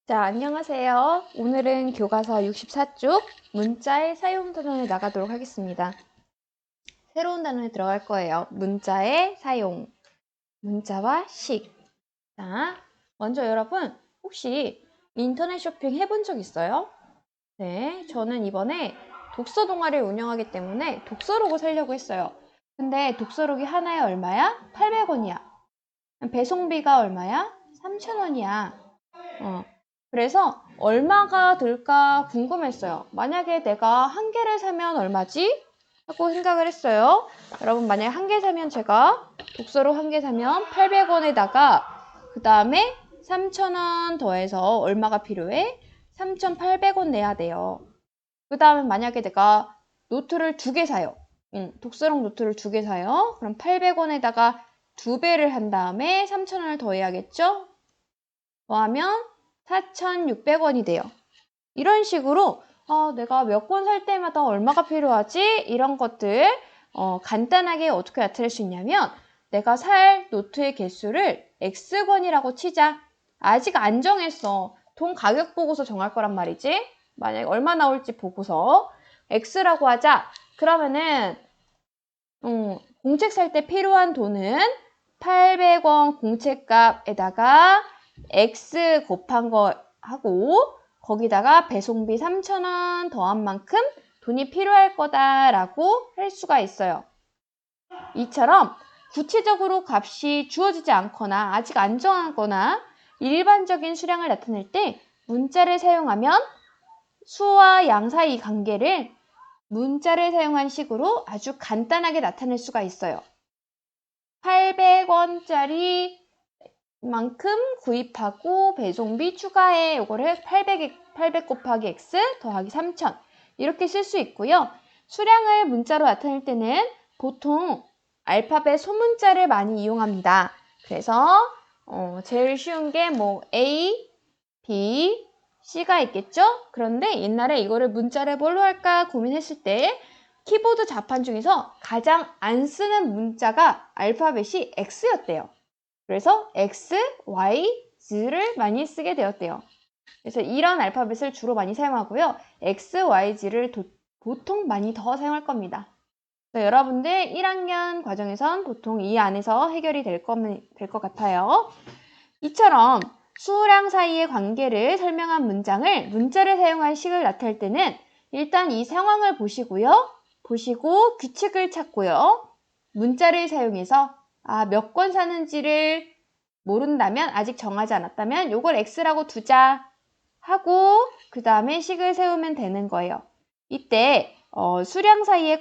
자, 안녕하세요. 오늘은 교과서 64쪽 문자의 사용 단원에 나가도록 하겠습니다. 새로운 단원에 들어갈 거예요. 문자의 사용, 문자와 식. 자, 먼저 여러분 혹시 인터넷 쇼핑 해본 적 있어요? 네, 저는 이번에 독서 동아리를 운영하기 때문에 독서록을 사려고 했어요. 근데 독서록이 하나에 얼마야? 800원이야. 배송비가 얼마야? 3,000원이야. 그래서 얼마가 들까 궁금했어요. 만약에 내가 한 개를 사면 얼마지? 하고 생각을 했어요. 여러분 만약에 한 개 사면 제가 독서록 한 개 사면 800원에다가 그 다음에 3,000원 더해서 얼마가 필요해? 3,800원 내야 돼요. 그 다음에 만약에 내가 노트를 2개 사요. 독서록 노트를 2개 사요. 그럼 800원에다가 2배를 한 다음에 3,000원을 더해야겠죠? 더하면 4,600원이 돼요. 이런 식으로 내가 몇 권 살 때마다 얼마가 필요하지? 이런 것들 간단하게 어떻게 나타낼 수 있냐면 내가 살 노트의 개수를 X권이라고 치자. 아직 안 정했어. 돈 가격 보고서 정할 거란 말이지. 만약에 얼마 나올지 보고서 X라고 하자. 그러면은 공책 살 때 필요한 돈은 800원 공책값에다가 X 곱한 거 하고 거기다가 배송비 3,000원 더한 만큼 돈이 필요할 거다라고 할 수가 있어요. 이처럼 구체적으로 값이 주어지지 않거나 아직 안 정하거나 일반적인 수량을 나타낼 때 문자를 사용하면 수와 양 사이 관계를 문자를 사용한 식으로 아주 간단하게 나타낼 수가 있어요. 800원짜리 만큼 구입하고 배송비 추가해. 요거를 800 곱하기 x 더하기 3,000 이렇게 쓸 수 있고요. 수량을 문자로 나타낼 때는 보통 알파벳 소문자를 많이 이용합니다. 그래서 제일 쉬운 게 뭐 A, B, C가 있겠죠? 그런데 옛날에 이거를 문자를 뭘로 할까 고민했을 때 키보드 자판 중에서 가장 안 쓰는 문자가 알파벳이 X였대요. 그래서 X, Y, Z를 많이 쓰게 되었대요. 그래서 이런 알파벳을 주로 많이 사용하고요. X, Y, Z를 보통 많이 더 사용할 겁니다. 여러분들 1학년 과정에선 보통 이 안에서 해결이 될 것 같아요. 이처럼 수량 사이의 관계를 설명한 문장을 문자를 사용한 식을 나타낼 때는 일단 이 상황을 보시고요. 보시고 규칙을 찾고요. 문자를 사용해서 몇 권 사는지를 모른다면 아직 정하지 않았다면 요걸 X라고 두자 하고 그 다음에 식을 세우면 되는 거예요. 이때 수량 사이의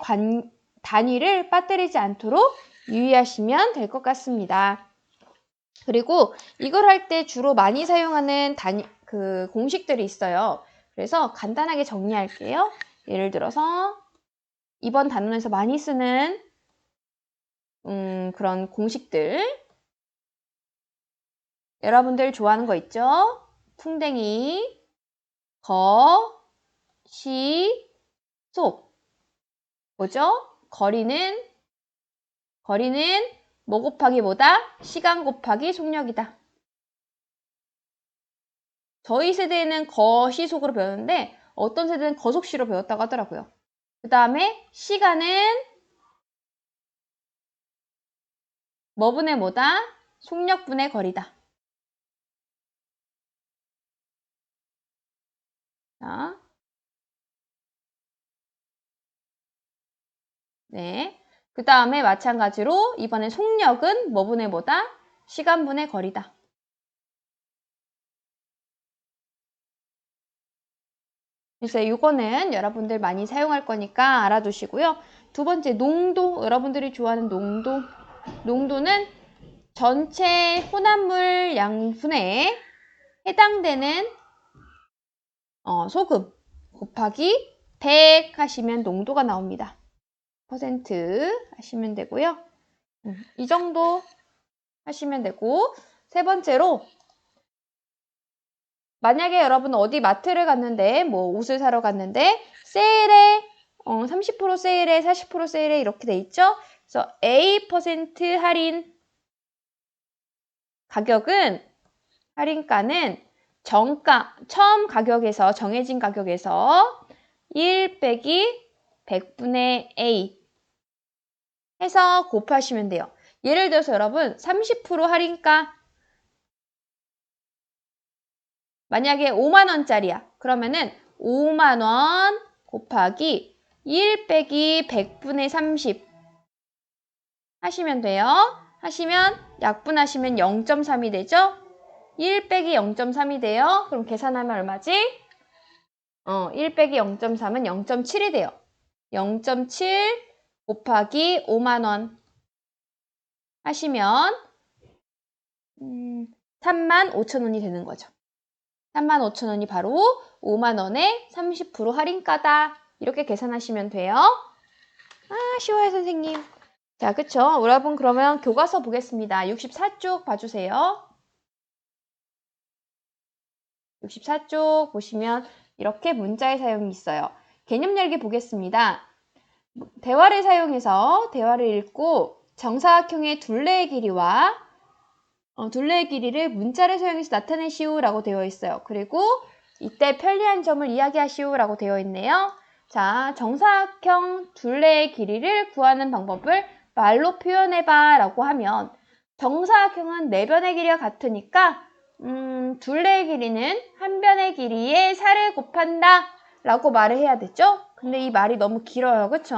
단위를 빠뜨리지 않도록 유의하시면 될 것 같습니다. 그리고 이걸 할 때 주로 많이 사용하는 공식들이 있어요. 그래서 간단하게 정리할게요. 예를 들어서 이번 단원에서 많이 쓰는 그런 공식들 여러분들 좋아하는 거 있죠? 풍뎅이, 거, 시, 속 뭐죠? 거리는 뭐 곱하기 뭐다? 시간 곱하기 속력이다. 저희 세대에는 거시속으로 배웠는데 어떤 세대는 거속시로 배웠다고 하더라고요. 그 다음에 시간은 뭐분의 뭐다? 속력분의 거리다. 자, 네. 그 다음에 마찬가지로 이번에 속력은 뭐분의 뭐다? 시간분의 거리다. 그래서 이거는 여러분들 많이 사용할 거니까 알아두시고요. 두 번째, 농도. 여러분들이 좋아하는 농도. 농도는 전체 혼합물 양분에 해당되는 소금 곱하기 100 하시면 농도가 나옵니다. 퍼센트 하시면 되고요. 이 정도 하시면 되고 세 번째로 만약에 여러분 어디 마트를 갔는데 뭐 옷을 사러 갔는데 세일에 30% 세일에 40% 세일에 이렇게 돼 있죠. 그래서 A% 할인 가격은 할인가는 정가, 처음 가격에서 정해진 가격에서 1 빼기 100분의 A 해서 곱하시면 돼요. 예를 들어서 여러분 30% 할인가? 만약에 5만 원짜리야. 그러면은 5만 원 곱하기 1 빼기 100분의 30 하시면 돼요. 하시면 약분하시면 0.3이 되죠? 1 빼기 0.3이 돼요. 그럼 계산하면 얼마지? 1 빼기 0.3은 0.7이 돼요. 0.7 곱하기 5만 원 하시면 35,000원이 되는 거죠. 35,000원이 바로 5만 원에 30% 할인가다. 이렇게 계산하시면 돼요. 아, 쉬워요, 선생님. 자, 그쵸? 여러분 그러면 교과서 보겠습니다. 64쪽 봐주세요. 64쪽 보시면 이렇게 문자의 사용이 있어요. 개념 열기 보겠습니다. 대화를 사용해서 대화를 읽고 정사각형의 둘레의 길이와 둘레의 길이를 문자를 사용해서 나타내시오 라고 되어 있어요. 그리고 이때 편리한 점을 이야기하시오 라고 되어 있네요. 자, 정사각형 둘레의 길이를 구하는 방법을 말로 표현해봐 라고 하면 정사각형은 네 변의 길이가 같으니까 둘레의 길이는 한 변의 길이에 4를 곱한다 라고 말을 해야 되죠. 근데 이 말이 너무 길어요. 그쵸?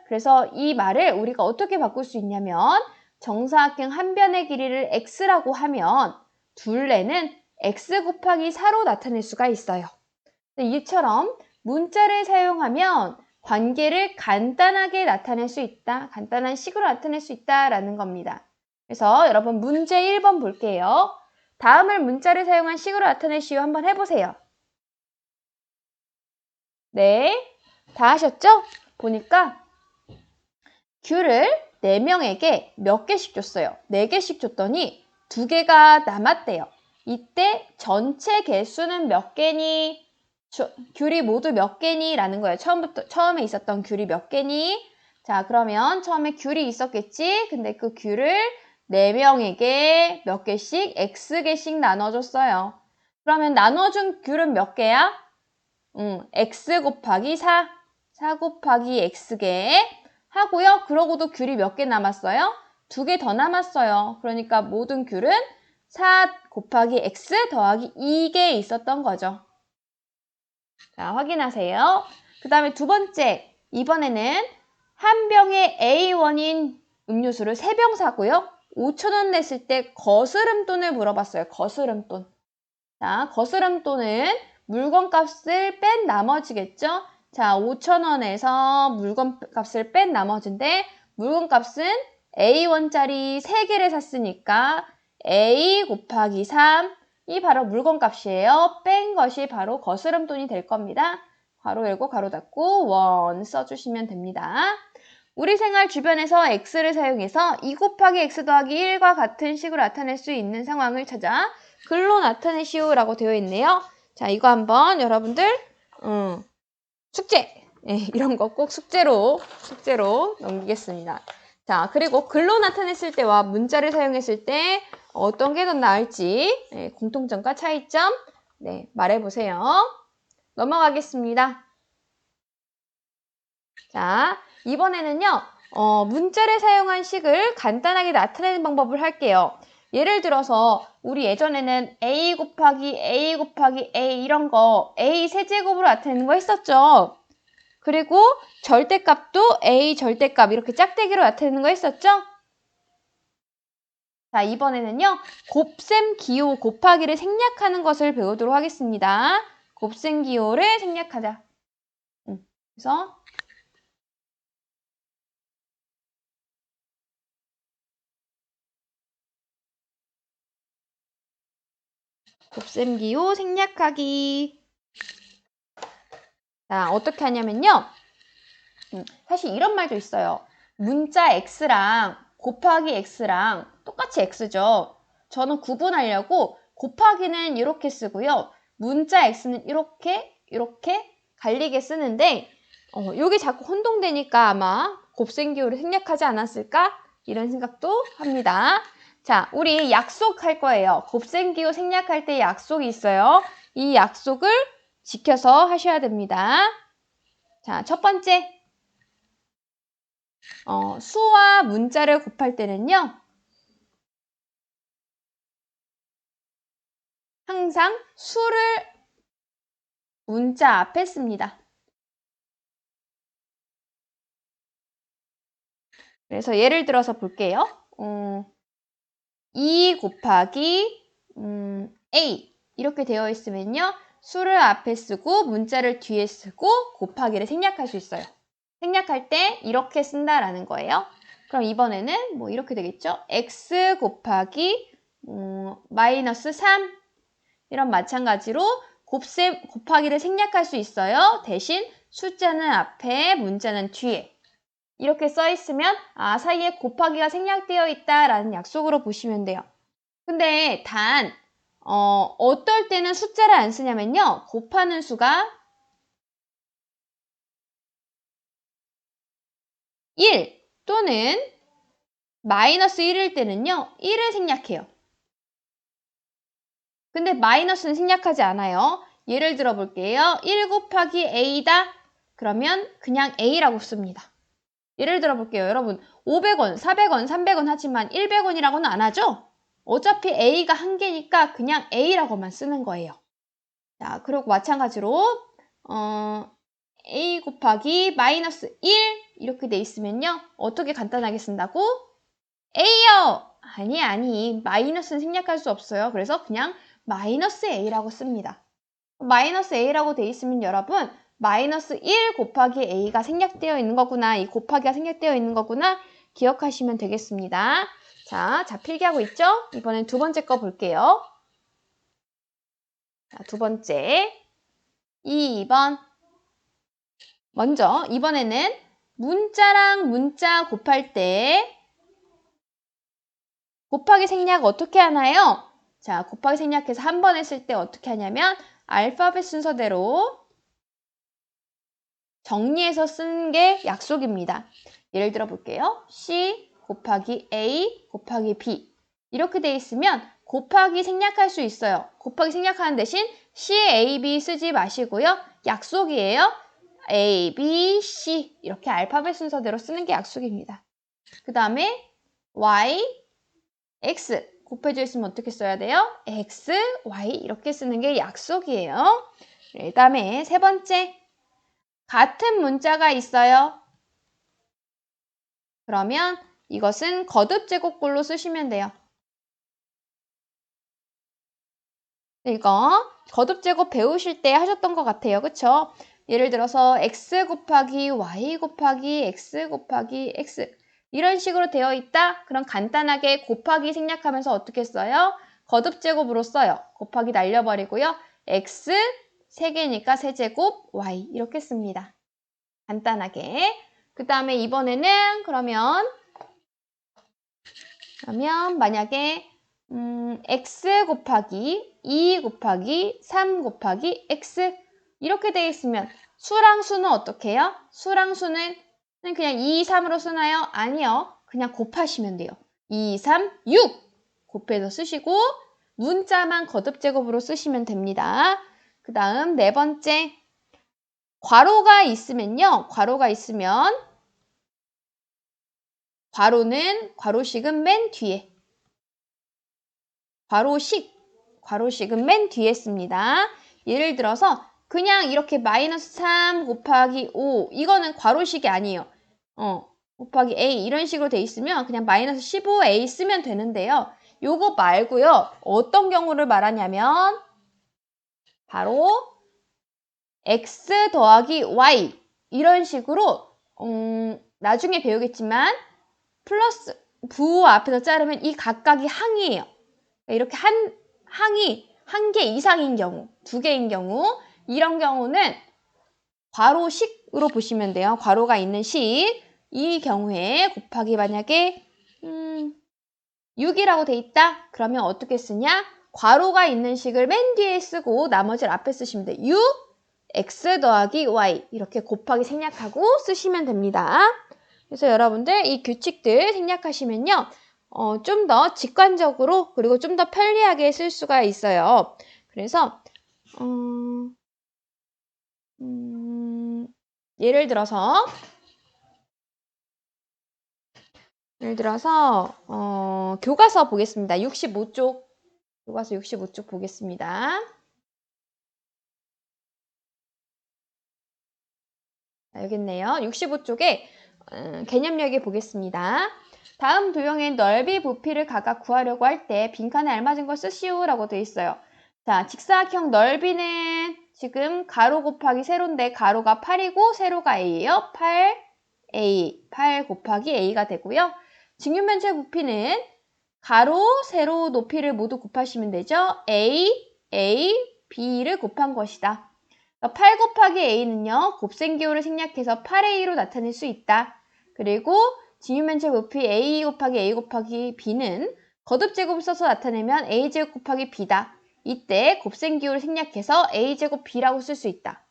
그래서 이 말을 우리가 어떻게 바꿀 수 있냐면 정사각형 한 변의 길이를 x라고 하면 둘레는 x 곱하기 4로 나타낼 수가 있어요. 이처럼 문자를 사용하면 관계를 간단하게 나타낼 수 있다. 간단한 식으로 나타낼 수 있다라는 겁니다. 그래서 여러분 문제 1번 볼게요. 다음을 문자를 사용한 식으로 나타내시오. 한번 해보세요. 네, 다 하셨죠? 보니까 귤을 4명에게 몇 개씩 줬어요. 4개씩 줬더니 2개가 남았대요. 이때 전체 개수는 몇 개니? 귤이 모두 몇 개니? 라는 거예요. 처음에 있었던 귤이 몇 개니? 자, 그러면 처음에 귤이 있었겠지? 근데 그 귤을 4명에게 몇 개씩? X개씩 나눠줬어요. 그러면 나눠준 귤은 몇 개야? X 곱하기 4. 4 곱하기 X개 하고요. 그러고도 귤이 몇 개 남았어요? 2개 더 남았어요. 그러니까 모든 귤은 4 곱하기 X 더하기 2개 있었던 거죠. 자, 확인하세요. 그 다음에 두 번째, 이번에는 한 병에 A1인 음료수를 3병 사고요. 5,000원 냈을 때 거스름돈을 물어봤어요. 거스름돈. 자, 거스름돈은 물건값을 뺀 나머지겠죠? 자, 5,000원에서 물건값을 뺀 나머지인데 물건값은 A1짜리 3개를 샀으니까 A 곱하기 3 이 바로 물건값이에요. 뺀 것이 바로 거스름돈이 될 겁니다. 괄호 열고 괄호 닫고 원 써주시면 됩니다. 우리 생활 주변에서 x를 사용해서 2 곱하기 x 더하기 1과 같은 식으로 나타낼 수 있는 상황을 찾아 글로 나타내시오 라고 되어 있네요. 자, 이거 한번 여러분들 숙제! 이런 거 꼭 숙제로 넘기겠습니다. 자, 그리고 글로 나타냈을 때와 문자를 사용했을 때 어떤 게 더 나을지 공통점과 차이점 말해보세요. 넘어가겠습니다. 자, 이번에는요. 문자를 사용한 식을 간단하게 나타내는 방법을 할게요. 예를 들어서 우리 예전에는 A 곱하기 A 곱하기 A 이런 거 A 세제곱으로 나타내는 거 했었죠. 그리고 절대값도 A 절대값 이렇게 짝대기로 나타내는 거 했었죠. 자, 이번에는요. 곱셈 기호 곱하기를 생략하는 것을 배우도록 하겠습니다. 곱셈 기호를 생략하자. 그래서 곱셈 기호 생략하기. 자, 어떻게 하냐면요. 사실 이런 말도 있어요. 문자 x랑 곱하기 x랑 똑같이 x죠. 저는 구분하려고 곱하기는 이렇게 쓰고요. 문자 x는 이렇게 갈리게 쓰는데 이게 자꾸 혼동되니까 아마 곱셈 기호를 생략하지 않았을까? 이런 생각도 합니다. 자, 우리 약속할 거예요. 곱셈기호 생략할 때 약속이 있어요. 이 약속을 지켜서 하셔야 됩니다. 자, 첫 번째. 수와 문자를 곱할 때는요. 항상 수를 문자 앞에 씁니다. 그래서 예를 들어서 볼게요. 2 곱하기 A 이렇게 되어 있으면요. 수를 앞에 쓰고 문자를 뒤에 쓰고 곱하기를 생략할 수 있어요. 생략할 때 이렇게 쓴다라는 거예요. 그럼 이번에는 뭐 이렇게 되겠죠? x 곱하기 마이너스 3 이런 마찬가지로 곱하기를 생략할 수 있어요. 대신 숫자는 앞에 문자는 뒤에 이렇게 써 있으면 사이에 곱하기가 생략되어 있다라는 약속으로 보시면 돼요. 근데 단 어떨 때는 숫자를 안 쓰냐면요. 곱하는 수가 1 또는 마이너스 1일 때는요. 1을 생략해요. 근데 마이너스는 생략하지 않아요. 예를 들어 볼게요. 1 곱하기 A다. 그러면 그냥 A라고 씁니다. 예를 들어 볼게요. 여러분 500원, 400원, 300원 하지만 100원이라고는 안 하죠? 어차피 A가 한 개니까 그냥 A라고만 쓰는 거예요. 자, 그리고 마찬가지로 A 곱하기 마이너스 1 이렇게 돼 있으면요. 어떻게 간단하게 쓴다고? A요! 아니. 마이너스는 생략할 수 없어요. 그래서 그냥 마이너스 A라고 씁니다. 마이너스 A라고 돼 있으면 여러분 마이너스 1 곱하기 A가 생략되어 있는 거구나. 이 곱하기가 생략되어 있는 거구나. 기억하시면 되겠습니다. 자, 필기하고 있죠? 이번엔 두 번째 거 볼게요. 자, 두 번째. 2번. 먼저 이번에는 문자랑 문자 곱할 때 곱하기 생략 어떻게 하나요? 자, 곱하기 생략해서 한 번 했을 때 어떻게 하냐면 알파벳 순서대로 정리해서 쓰는 게 약속입니다. 예를 들어 볼게요. C 곱하기 A 곱하기 B 이렇게 돼 있으면 곱하기 생략할 수 있어요. 곱하기 생략하는 대신 C, A, B 쓰지 마시고요. 약속이에요. A, B, C 이렇게 알파벳 순서대로 쓰는 게 약속입니다. 그 다음에 Y, X 곱해져 있으면 어떻게 써야 돼요? X, Y 이렇게 쓰는 게 약속이에요. 그 다음에 세 번째 같은 문자가 있어요. 그러면 이것은 거듭제곱글로 쓰시면 돼요. 이거 거듭제곱 배우실 때 하셨던 것 같아요. 그쵸? 예를 들어서 x 곱하기 y 곱하기 x 곱하기 x 이런 식으로 되어 있다? 그럼 간단하게 곱하기 생략하면서 어떻게 써요? 거듭제곱으로 써요. 곱하기 날려버리고요. x 3개니까 세제곱 y 이렇게 씁니다. 간단하게. 그 다음에 이번에는 그러면 만약에 x 곱하기 2 곱하기 3 곱하기 x 이렇게 되어 있으면 수랑 수는 어떻게 해요? 수랑 수는 그냥 2, 3으로 쓰나요? 아니요. 그냥 곱하시면 돼요. 2, 3, 6 곱해서 쓰시고 문자만 거듭제곱으로 쓰시면 됩니다. 그 다음 네 번째 괄호가 있으면요. 괄호가 있으면 괄호식은 맨 뒤에 괄호식은 맨 뒤에 씁니다. 예를 들어서 그냥 이렇게 마이너스 3 곱하기 5 이거는 괄호식이 아니에요. 곱하기 A 이런 식으로 돼 있으면 그냥 마이너스 15A 쓰면 되는데요. 요거 말고요. 어떤 경우를 말하냐면 바로 X 더하기 Y 이런 식으로 나중에 배우겠지만 플러스 부 앞에서 자르면 이 각각이 항이에요. 이렇게 항이 한 개 이상인 경우, 2개인 경우 이런 경우는 괄호식으로 보시면 돼요. 괄호가 있는 식. 이 경우에 곱하기 만약에 6이라고 돼 있다? 그러면 어떻게 쓰냐? 괄호가 있는 식을 맨 뒤에 쓰고 나머지를 앞에 쓰시면 돼요. 6, x 더하기 y 이렇게 곱하기 생략하고 쓰시면 됩니다. 그래서 여러분들 이 규칙들 생략하시면요. 좀 더 직관적으로 그리고 좀 더 편리하게 쓸 수가 있어요. 그래서 예를 들어서 교과서 보겠습니다. 65쪽 교과서 65쪽 보겠습니다. 자, 여기 있네요. 65쪽에 개념력에 보겠습니다. 다음 도형의 넓이, 부피를 각각 구하려고 할 때 빈칸에 알맞은 걸 쓰시오 라고 되어 있어요. 자, 직사각형 넓이는 지금 가로 곱하기 세로인데 가로가 8이고 세로가 a예요. 8a, 8 곱하기 a가 되고요. 직육면체 부피는 가로, 세로 높이를 모두 곱하시면 되죠. a, b를 곱한 것이다. 8 곱하기 a는요. 곱셈기호를 생략해서 8a로 나타낼 수 있다. 그리고 직육면체 부피 a 곱하기 a 곱하기 b는 거듭제곱을 써서 나타내면 a제곱 곱하기 b다. 이때 곱셈기호를 생략해서 a제곱 b라고 쓸 수 있다.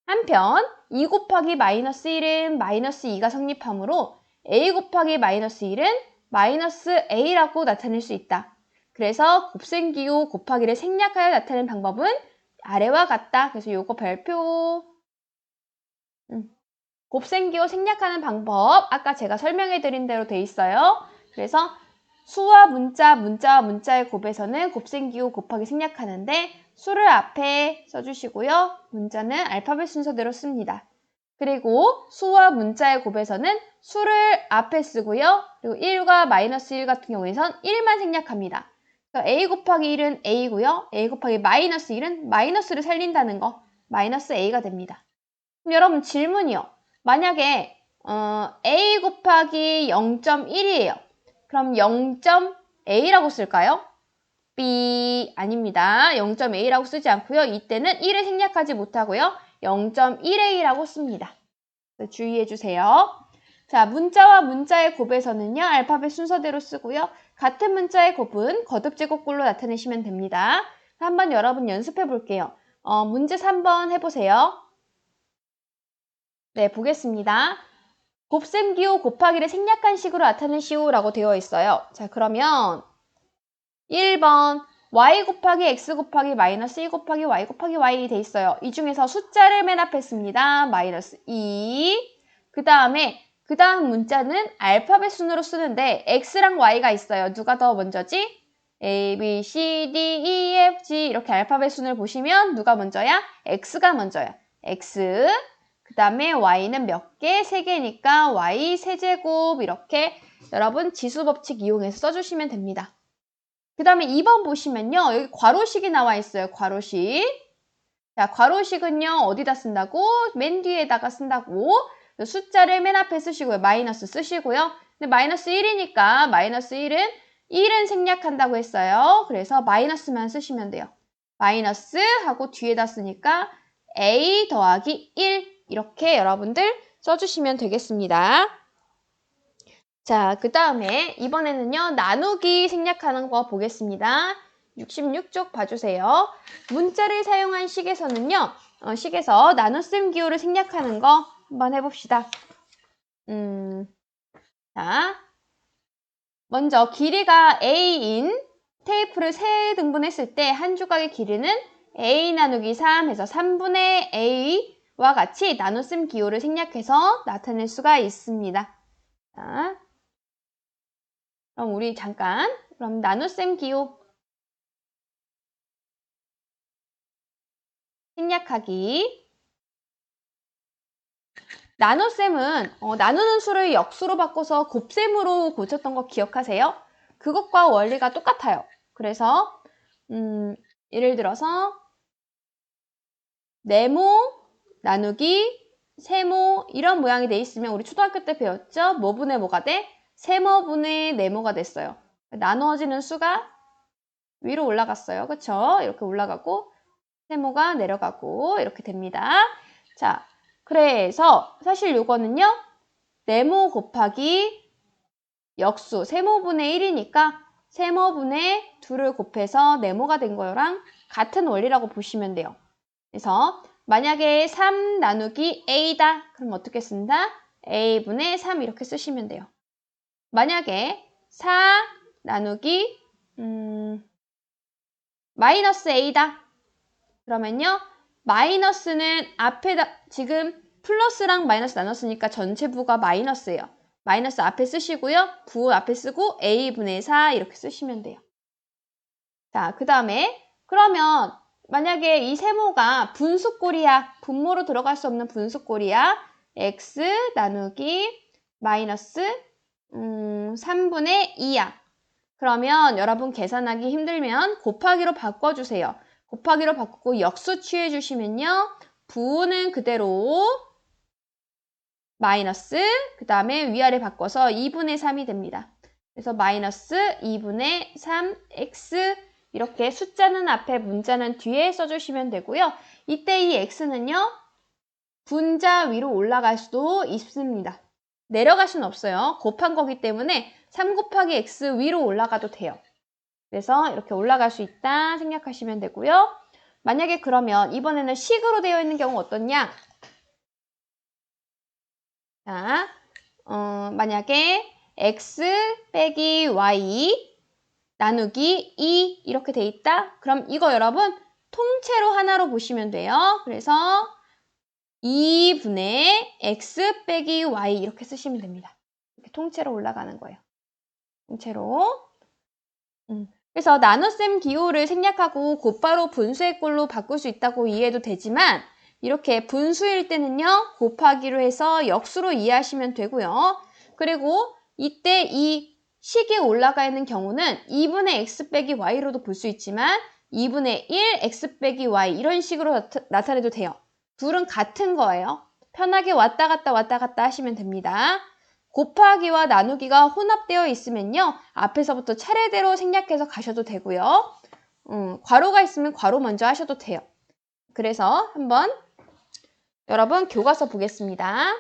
한편 2 곱하기 마이너스 1은 마이너스 2가 성립하므로 a 곱하기 마이너스 1은 마이너스 a라고 나타낼 수 있다. 그래서 곱셈기호 곱하기를 생략하여 나타내는 방법은 아래와 같다. 그래서 요거 별표 곱셈기호 생략하는 방법 아까 제가 설명해 드린 대로 돼 있어요. 그래서 수와 문자, 문자와 문자의 곱에서는 곱셈기호 곱하기 생략하는데 수를 앞에 써주시고요. 문자는 알파벳 순서대로 씁니다. 그리고 수와 문자의 곱에서는 수를 앞에 쓰고요. 그리고 1과 마이너스 1 같은 경우에선 1만 생략합니다. a 곱하기 1은 a고요. a 곱하기 마이너스 1은 마이너스를 살린다는 거. 마이너스 a가 됩니다. 그럼 여러분 질문이요. 만약에 a 곱하기 0.1이에요. 그럼 0.a라고 쓸까요? B 아닙니다. 0.a라고 쓰지 않고요. 이때는 1을 생략하지 못하고요. 0.1a라고 씁니다. 주의해 주세요. 자, 문자와 문자의 곱에서는요. 알파벳 순서대로 쓰고요. 같은 문자의 곱은 거듭제곱꼴로 나타내시면 됩니다. 한번 여러분 연습해 볼게요. 문제 3번 해보세요. 네, 보겠습니다. 곱셈기호 곱하기를 생략한 식으로 나타내시오 라고 되어 있어요. 자, 그러면 1번 y 곱하기 x 곱하기 마이너스 1 곱하기 y 곱하기 y 돼 있어요. 이 중에서 숫자를 맨 앞에 씁니다. 마이너스 2. 그 다음 문자는 알파벳 순으로 쓰는데 x랑 y가 있어요. 누가 더 먼저지? A, B, C, D, E, F, G 이렇게 알파벳 순을 보시면 누가 먼저야? x가 먼저야. x. 그 다음에 y는 몇 개? 3개니까 y 세제곱 이렇게 여러분 지수법칙 이용해서 써주시면 됩니다. 그 다음에 2번 보시면요. 여기 괄호식이 나와 있어요. 괄호식. 자, 괄호식은요. 어디다 쓴다고? 맨 뒤에다가 쓴다고. 숫자를 맨 앞에 쓰시고요. 마이너스 쓰시고요. 근데 마이너스 1이니까 마이너스 1은 생략한다고 했어요. 그래서 마이너스만 쓰시면 돼요. 마이너스 하고 뒤에다 쓰니까 a 더하기 1 이렇게 여러분들 써주시면 되겠습니다. 자, 그 다음에 이번에는요. 나누기 생략하는 거 보겠습니다. 66쪽 봐주세요. 문자를 사용한 식에서는요. 식에서 나눗셈 기호를 생략하는 거 한번 해봅시다. 자, 먼저 길이가 a인 테이프를 3등분했을 때 한 조각의 길이는 a 나누기 3 해서 3분의 a와 같이 나눗셈 기호를 생략해서 나타낼 수가 있습니다. 자, 그럼 우리 잠깐 그럼 나눗셈 기호 생략하기. 나눗셈은 나누는 수를 역수로 바꿔서 곱셈으로 고쳤던 거 기억하세요? 그것과 원리가 똑같아요. 그래서 예를 들어서 네모 나누기 세모 이런 모양이 돼 있으면 우리 초등학교 때 배웠죠? 뭐분의 뭐가 돼? 세모분의 네모가 됐어요. 나누어지는 수가 위로 올라갔어요. 그쵸? 이렇게 올라가고 세모가 내려가고 이렇게 됩니다. 자, 그래서 사실 요거는요. 네모 곱하기 역수 세모분의 1이니까 세모분의 2를 곱해서 네모가 된 거랑 같은 원리라고 보시면 돼요. 그래서 만약에 3 나누기 a다. 그럼 어떻게 쓴다? a분의 3 이렇게 쓰시면 돼요. 만약에 4 나누기 마이너스 a다. 그러면요. 마이너스는 앞에다 지금 플러스랑 마이너스 나눴으니까 전체 부가 마이너스예요. 마이너스 앞에 쓰시고요. 부 앞에 쓰고 a분의 4 이렇게 쓰시면 돼요. 자, 그 다음에 그러면 만약에 이 세모가 분수꼴이야. 분모로 들어갈 수 없는 분수꼴이야. x 나누기 마이너스 3분의 2야. 그러면 여러분 계산하기 힘들면 곱하기로 바꿔주세요. 곱하기로 바꾸고 역수 취해주시면요. 부는 그대로 마이너스 그 다음에 위아래 바꿔서 2분의 3이 됩니다. 그래서 마이너스 2분의 3x 이렇게 숫자는 앞에 문자는 뒤에 써주시면 되고요. 이때 이 x는요. 분자 위로 올라갈 수도 있습니다. 내려갈 수는 없어요. 곱한 거기 때문에 3 곱하기 x 위로 올라가도 돼요. 그래서 이렇게 올라갈 수 있다 생각하시면 되고요. 만약에 그러면 이번에는 식으로 되어 있는 경우 어떻냐? 자, 만약에 x 빼기 y 나누기 2 이렇게 돼 있다? 그럼 이거 여러분 통째로 하나로 보시면 돼요. 그래서 2분의 x 빼기 y 이렇게 쓰시면 됩니다. 이렇게 통째로 올라가는 거예요. 통째로. 그래서 나눗셈 기호를 생략하고 곧바로 분수의 꼴로 바꿀 수 있다고 이해해도 되지만 이렇게 분수일 때는요. 곱하기로 해서 역수로 이해하시면 되고요. 그리고 이때 이 식이 올라가 있는 경우는 2분의 x 빼기 y로도 볼 수 있지만 2분의 1 x 빼기 y 이런 식으로 나타내도 돼요. 둘은 같은 거예요. 편하게 왔다 갔다 하시면 됩니다. 곱하기와 나누기가 혼합되어 있으면요. 앞에서부터 차례대로 생략해서 가셔도 되고요. 괄호가 있으면 괄호 먼저 하셔도 돼요. 그래서 한번 여러분 교과서 보겠습니다.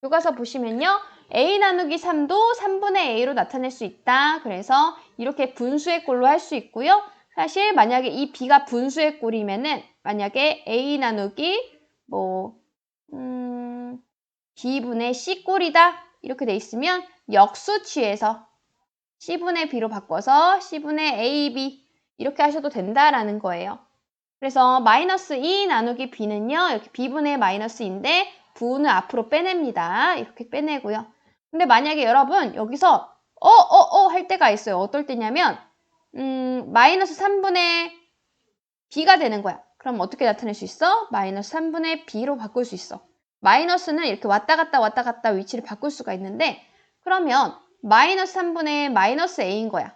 교과서 보시면요. a 나누기 3도 3분의 a로 나타낼 수 있다. 그래서 이렇게 분수의 꼴로 할 수 있고요. 사실 만약에 이 b가 분수의 꼴이면은 만약에 a 나누기 b분의 c 꼴이다. 이렇게 돼 있으면 역수 취해서 c분의 b로 바꿔서 c분의 ab 이렇게 하셔도 된다라는 거예요. 그래서 마이너스 2 나누기 b는요. 이렇게 b분의 마이너스인데 부는 앞으로 빼냅니다. 이렇게 빼내고요. 근데 만약에 여러분 여기서 할 때가 있어요. 어떨 때냐면 마이너스 3분의 b가 되는 거야. 그럼 어떻게 나타낼 수 있어? 마이너스 3분의 b로 바꿀 수 있어. 마이너스는 이렇게 왔다 갔다 위치를 바꿀 수가 있는데 그러면 마이너스 3분의 마이너스 a인 거야.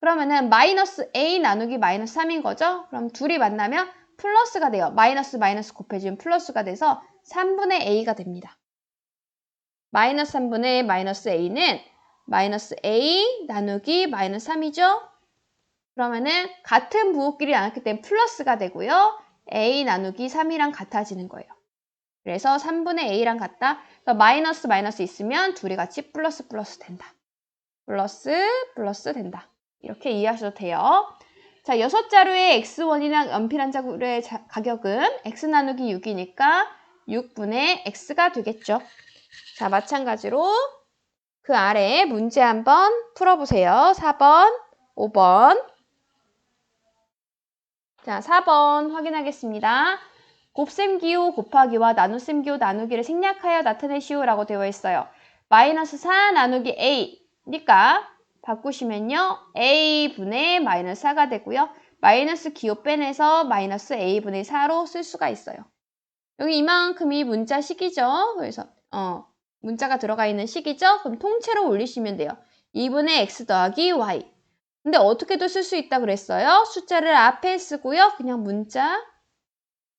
그러면은 마이너스 a 나누기 마이너스 3인 거죠? 그럼 둘이 만나면 플러스가 돼요. 마이너스 곱해지면 플러스가 돼서 3분의 a가 됩니다. 마이너스 3분의 마이너스 a는 마이너스 a 나누기 마이너스 3이죠? 그러면은 같은 부호끼리 나눴기 때문에 플러스가 되고요. a 나누기 3이랑 같아지는 거예요. 그래서 3분의 a랑 같다. 마이너스 있으면 둘이 같이 플러스 된다. 플러스 된다. 이렇게 이해하셔도 돼요. 자, 6자루의 x1이랑 연필 한 자루의 가격은 x 나누기 6이니까 6분의 x가 되겠죠. 자, 마찬가지로 그 아래 문제 한번 풀어보세요. 4번, 5번. 자, 4번 확인하겠습니다. 곱셈 기호 곱하기와 나눗셈 기호 나누기를 생략하여 나타내시오라고 되어 있어요. 마이너스 4 나누기 a니까 바꾸시면요. a분의 마이너스 4가 되고요. 마이너스 기호 빼내서 마이너스 a분의 4로 쓸 수가 있어요. 여기 이만큼이 문자 식이죠. 그래서 문자가 들어가 있는 식이죠. 그럼 통째로 올리시면 돼요. 2분의 x 더하기 y. 근데 어떻게도 쓸 수 있다 그랬어요. 숫자를 앞에 쓰고요. 그냥 문자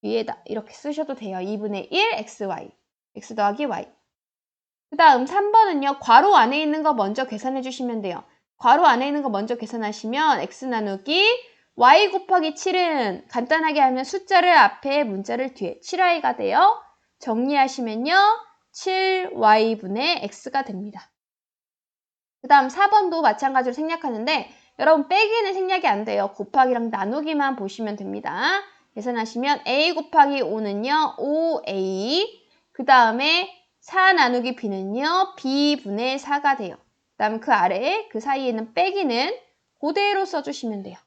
위에다 이렇게 쓰셔도 돼요. 2분의 1 xy. x 더하기 y. 그 다음 3번은요. 괄호 안에 있는 거 먼저 계산해 주시면 돼요. 괄호 안에 있는 거 먼저 계산하시면 x 나누기 y 곱하기 7은 간단하게 하면 숫자를 앞에 문자를 뒤에 7i가 돼요. 정리하시면요. 7y분의 x가 됩니다. 그 다음 4번도 마찬가지로 생략하는데 여러분 빼기는 생략이 안 돼요. 곱하기랑 나누기만 보시면 됩니다. 계산하시면 a 곱하기 5는요. 5a 그 다음에 4 나누기 b는요. b분의 4가 돼요. 그 다음 그 아래에 그 사이에는 빼기는 그대로 써주시면 돼요.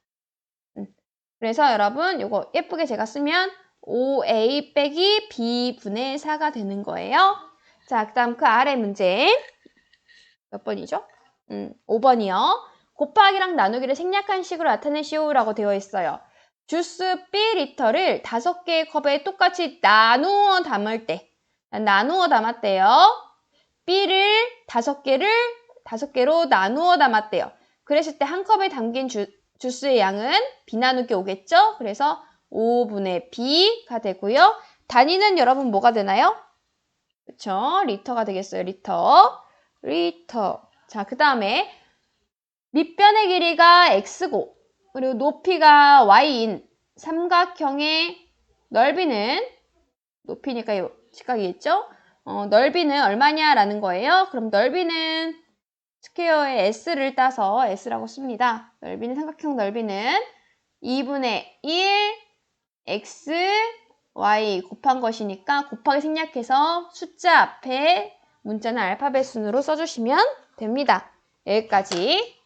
그래서 여러분 이거 예쁘게 제가 쓰면 5a 빼기 b분의 4가 되는 거예요. 자, 그 다음 그 아래 문제 몇 번이죠? 5번이요. 곱하기랑 나누기를 생략한 식으로 나타내시오라고 되어 있어요. 주스 B리터를 5개의 컵에 똑같이 나누어 담을 때 나누어 담았대요. B를 5개로 나누어 담았대요. 그랬을 때 한 컵에 담긴 주스의 양은 B 나누기 5겠죠? 그래서 5분의 B가 되고요. 단위는 여러분 뭐가 되나요? 그쵸? 리터가 되겠어요. 리터. 자, 그 다음에 밑변의 길이가 x고 그리고 높이가 y인 삼각형의 넓이는 높이니까 직각이겠죠? 넓이는 얼마냐라는 거예요. 그럼 넓이는 스퀘어의 s를 따서 s라고 씁니다. 넓이는 삼각형 넓이는 2분의 1 x y 곱한 것이니까 곱하기 생략해서 숫자 앞에 문자는 알파벳 순으로 써주시면 됩니다. 여기까지.